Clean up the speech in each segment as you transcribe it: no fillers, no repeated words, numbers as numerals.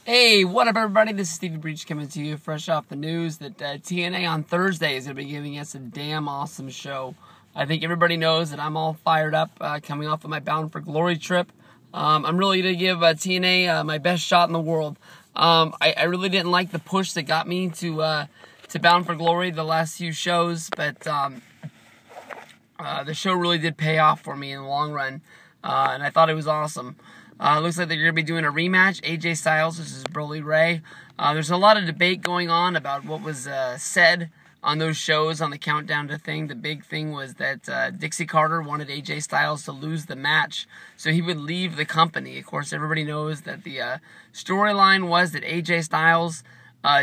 Hey, what up everybody? This is Stevie Breach coming to you fresh off the news that TNA on Thursday is going to be giving us a damn awesome show. I think everybody knows that I'm all fired up coming off of my Bound for Glory trip. I'm really going to give TNA my best shot in the world. I really didn't like the push that got me to Bound for Glory the last few shows, but the show really did pay off for me in the long run, and I thought it was awesome. Looks like they're going to be doing a rematch, AJ Styles versus Bully Ray. There's a lot of debate going on about what was said on those shows on the Countdown to Thing. The big thing was that Dixie Carter wanted AJ Styles to lose the match so he would leave the company. Of course, everybody knows that the storyline was that AJ Styles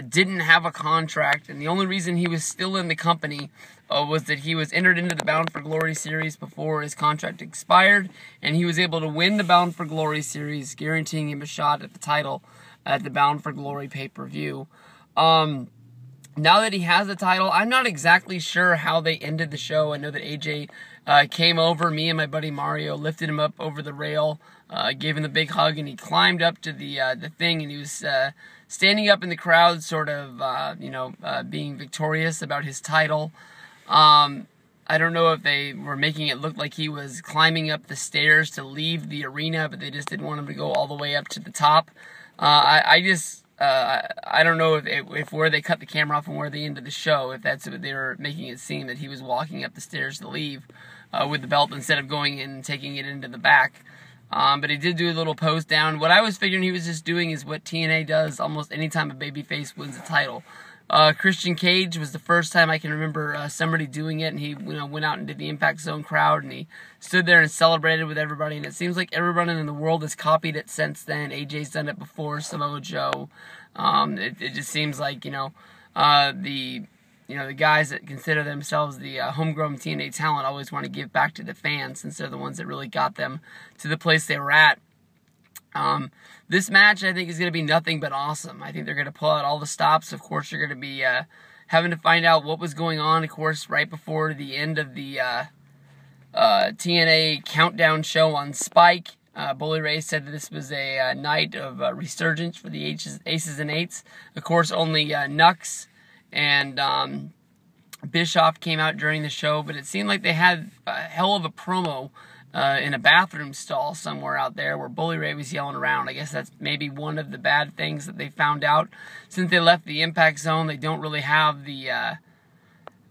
didn't have a contract, and the only reason he was still in the company was that he was entered into the Bound for Glory series before his contract expired, and he was able to win the Bound for Glory series, guaranteeing him a shot at the title at the Bound for Glory pay-per-view. Now that he has the title, I'm not exactly sure how they ended the show. I know that AJ came over, me and my buddy Mario lifted him up over the rail, gave him the big hug, and he climbed up to the thing, and he was standing up in the crowd, sort of, being victorious about his title. I don't know if they were making it look like he was climbing up the stairs to leave the arena, but they just didn't want him to go all the way up to the top. I don't know if where they cut the camera off and where they ended the show, if that's what they were making it seem, that he was walking up the stairs to leave with the belt instead of going in and taking it into the back. But he did do a little pose down. What I was figuring he was just doing is what TNA does almost any time a babyface wins a title. Christian Cage was the first time I can remember somebody doing it, and he went out and did the Impact Zone crowd, and he stood there and celebrated with everybody, and it seems like everyone in the world has copied it since then. AJ's done it before, Samoa Joe. It just seems like, the guys that consider themselves the homegrown TNA talent always want to give back to the fans since they're the ones that really got them to the place they were at. This match, I think, is going to be nothing but awesome. I think they're going to pull out all the stops. Of course, you're going to be having to find out what was going on, of course, right before the end of the TNA Countdown show on Spike. Bully Ray said that this was a night of resurgence for the Aces and Eights. Of course, only Nux and Bischoff came out during the show, but it seemed like they had a hell of a promo in a bathroom stall somewhere out there where Bully Ray was yelling around. I guess that's maybe one of the bad things that they found out. Since they left the Impact Zone, they don't really have the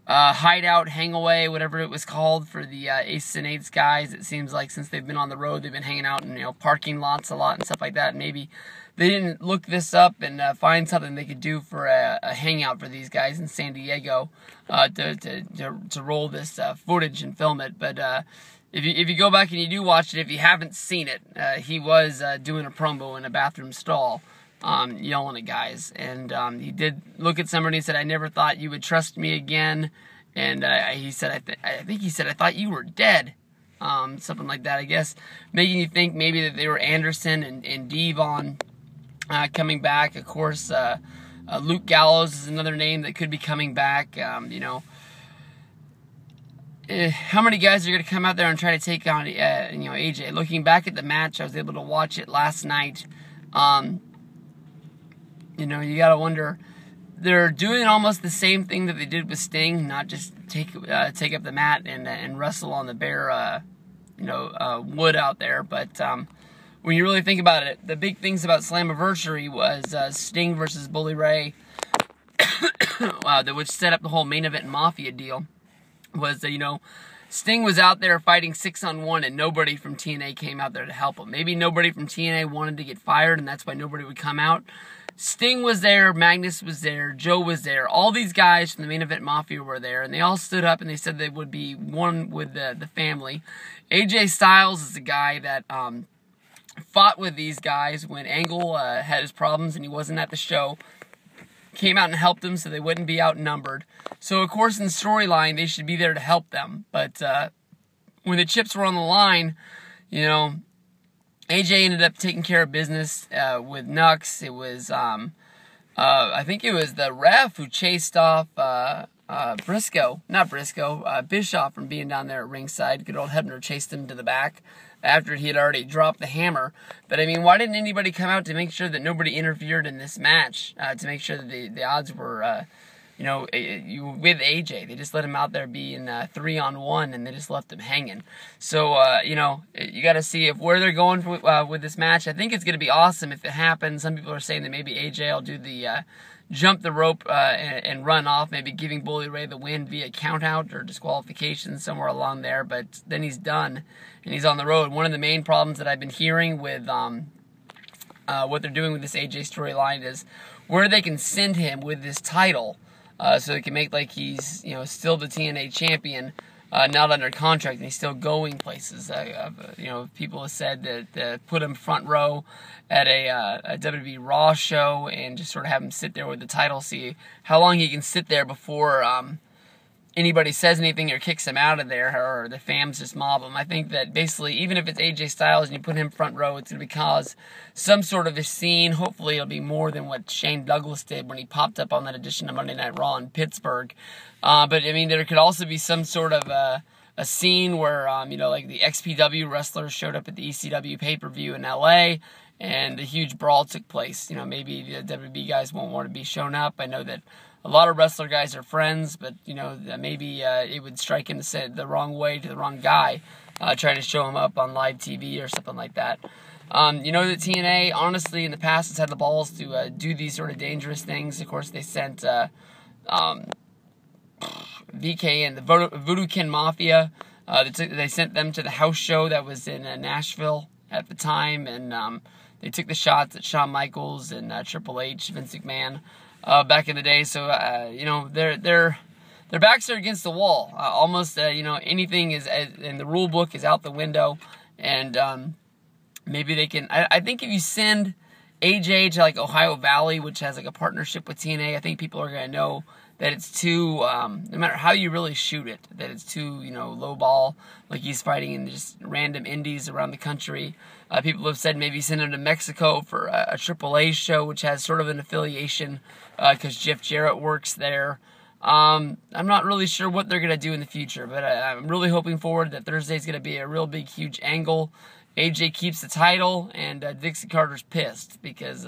hideout, hangaway, whatever it was called, for the Aces and Eights guys. It seems like since they've been on the road, they've been hanging out in parking lots a lot and stuff like that. Maybe they didn't look this up and find something they could do for a hangout for these guys in San Diego to roll this footage and film it. But if you go back and you do watch it, if you haven't seen it, he was doing a promo in a bathroom stall, yelling at guys. And he did look at somebody and said, "I never thought you would trust me again." And he said, I think he said, "I thought you were dead." Something like that, I guess. Making you think maybe that they were Anderson and Devon coming back. Of course, Luke Gallows is another name that could be coming back. How many guys are going to come out there and try to take on, AJ? Looking back at the match, I was able to watch it last night. You got to wonder. They're doing almost the same thing that they did with Sting, not just take up the mat and wrestle on the bare, wood out there. But when you really think about it, the big things about Slammiversary was Sting versus Bully Ray, which set up the whole main event Mafia deal. Was Sting was out there fighting 6-on-1 and nobody from TNA came out there to help him. Maybe nobody from TNA wanted to get fired and that's why nobody would come out. Sting was there, Magnus was there, Joe was there. All these guys from the main event Mafia were there, and they all stood up and they said they would be one with the family. AJ Styles is the guy that fought with these guys when Angle had his problems and he wasn't at the show. Came out and helped them so they wouldn't be outnumbered. So, of course, in the storyline, they should be there to help them. But when the chips were on the line, AJ ended up taking care of business with Nux. It was, I think it was the ref who chased off Bischoff from being down there at ringside. Good old Hebner chased him to the back. after he had already dropped the hammer. But I mean, why didn't anybody come out to make sure that nobody interfered in this match, to make sure that the odds were, you know, with AJ? They just let him out there being 3-on-1, and they just left him hanging. So, you know, you got to see if where they're going with this match. I think it's going to be awesome if it happens. Some people are saying that maybe AJ will do the jump the rope and run off, maybe giving Bully Ray the win via countout or disqualification somewhere along there. But then he's done, and he's on the road. One of the main problems that I've been hearing with what they're doing with this AJ storyline is where they can send him with this title, so they can make like he's, you know, still the TNA champion, not under contract, and he's still going places. You know, people have said that put him front row at a WWE Raw show and just sort of have him sit there with the title, see how long he can sit there before anybody says anything or kicks him out of there, or the fans just mob him. I think that basically, even if it's AJ Styles and you put him front row, it's going to cause some sort of a scene. Hopefully it'll be more than what Shane Douglas did when he popped up on that edition of Monday Night Raw in Pittsburgh. But I mean, there could also be some sort of a scene where, you know, like the XPW wrestlers showed up at the ECW pay-per-view in LA, and a huge brawl took place. You know, maybe the WWE guys won't want to be shown up. I know that a lot of wrestler guys are friends, but, you know, maybe it would strike him to say the wrong way to the wrong guy, trying to show him up on live TV or something like that. You know, the TNA, honestly, in the past has had the balls to do these sort of dangerous things. Of course, they sent VK and the Voodoo Kin Mafia. They sent them to the house show that was in Nashville at the time, and they took the shots at Shawn Michaels and Triple H, Vince McMahon, back in the day. So, you know, their backs are against the wall. Almost, you know, anything is in the rule book is out the window, and maybe they can. I think if you send AJ to like Ohio Valley, which has like a partnership with TNA, I think people are gonna know that it's too, no matter how you really shoot it, that it's too, you know, low ball, like he's fighting in just random indies around the country. People have said maybe send him to Mexico for a AAA show, which has sort of an affiliation, because Jeff Jarrett works there. I'm not really sure what they're going to do in the future, but I'm really hoping forward that Thursday's going to be a real big, huge angle. AJ keeps the title, and Dixie Carter's pissed, because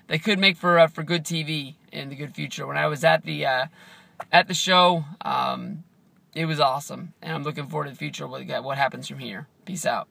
they could make for good TV in the good future. When I was at the show, it was awesome, and I'm looking forward to the future, what happens from here. Peace out.